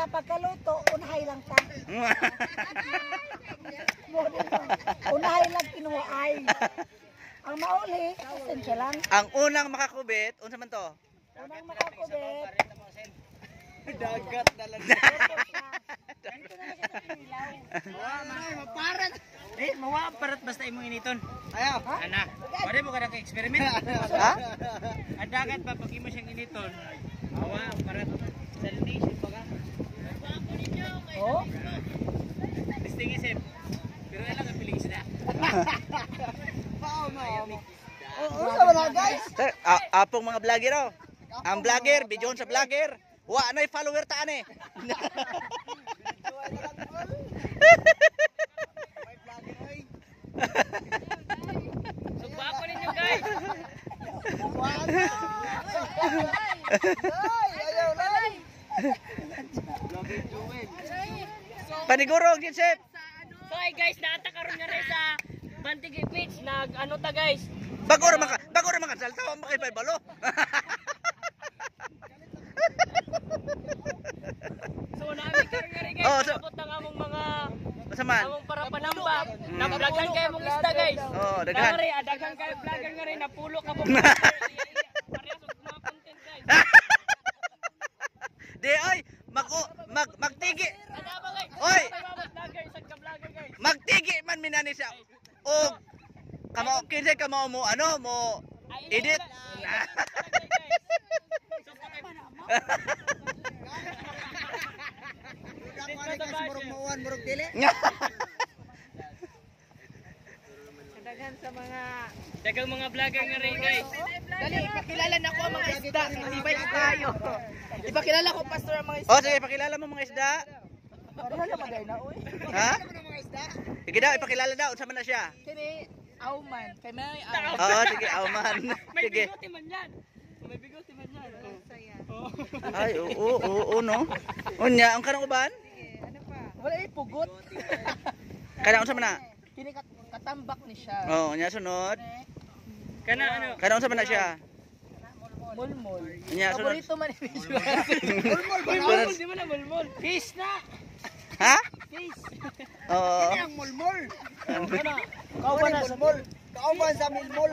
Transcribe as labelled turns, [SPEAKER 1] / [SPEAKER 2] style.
[SPEAKER 1] Kaya pagkaluto, unahay lang ta. Unahay lang kinuhay. Ang mauli, pasensya lang.
[SPEAKER 2] Ang unang makakubit, unsa man to?
[SPEAKER 1] Unang makakubit.
[SPEAKER 3] Dagat na lang. Maparat. Mawaparat basta imong initon. Ayaw. Ana. Pwede mo ka naka-experiment.
[SPEAKER 2] Ha?
[SPEAKER 3] Ang dagat pa pag imo siyang initon. Mawaparat. Salination pa ka.
[SPEAKER 1] Oh?
[SPEAKER 3] Listing isip. Pero ilang ang piling isda.
[SPEAKER 1] Oo, sama na guys.
[SPEAKER 2] Sir, apong mga vlogger oh. Ang vlogger, bidyon sa vlogger. Wa nay follower taan eh.
[SPEAKER 3] Sugba ko ninyo guys.
[SPEAKER 1] Ayaw na.
[SPEAKER 2] Paniguro gid sir.
[SPEAKER 4] So ay guys, naata karon nga rin sa Bantigi Beach, nag-ano ta guys.
[SPEAKER 2] Bago ra maka salta wa makay balo.
[SPEAKER 4] So naami karon nga rin guys,
[SPEAKER 2] Oh, so-
[SPEAKER 4] abot ang among mga
[SPEAKER 2] Masaman.
[SPEAKER 4] among para panamba. Nablagan kayo mong lista guys.
[SPEAKER 2] Oh, daghan.
[SPEAKER 4] Daghan kayo vlogger nga rin, napulo ka mo. Parehas og mga content guys.
[SPEAKER 2] Di ay magtigi.
[SPEAKER 4] Ada ba guys?
[SPEAKER 2] Oy!
[SPEAKER 4] Vlogger, isang ka-vlogger guys.
[SPEAKER 2] Magtigi man minani siya. O kamo kinsay kamo mo ano mo edit.
[SPEAKER 4] Daghan sa mga dagang mga vlogger nga rin guys.
[SPEAKER 1] Dali, ipakilala na ko ang mga isda. Ibay tayo. Ipakilala ko, pastor, ang mga isda.
[SPEAKER 2] Oh sige, pakilala mo mga isda.
[SPEAKER 1] Pareho na magay na, uy.
[SPEAKER 2] Ha? Sige daw, ipakilala daw unsa man na siya.
[SPEAKER 1] Kini, auman. Kay may
[SPEAKER 2] Oo, sige, man.
[SPEAKER 4] May
[SPEAKER 2] Sige.
[SPEAKER 4] bigote man yan. May bigote man yan.
[SPEAKER 2] Ay, oo, no. Unya, ang kanang uban?
[SPEAKER 1] Wala pugot.
[SPEAKER 2] Kanang unsa man na?
[SPEAKER 1] Kini katambak ni siya.
[SPEAKER 2] Oh, nya sunod.
[SPEAKER 4] Kana ano?
[SPEAKER 2] Kanang unsa man na siya?
[SPEAKER 1] Mulmul.
[SPEAKER 2] Nya sunod.
[SPEAKER 1] Paborito man ni siya.
[SPEAKER 4] Mulmol, di mo na mulmol. Fish na.
[SPEAKER 2] Ha?
[SPEAKER 4] Fish.
[SPEAKER 2] Oo.
[SPEAKER 3] Ang mulmol.
[SPEAKER 1] Kauban na sa mall.
[SPEAKER 3] Kauban sa milmol.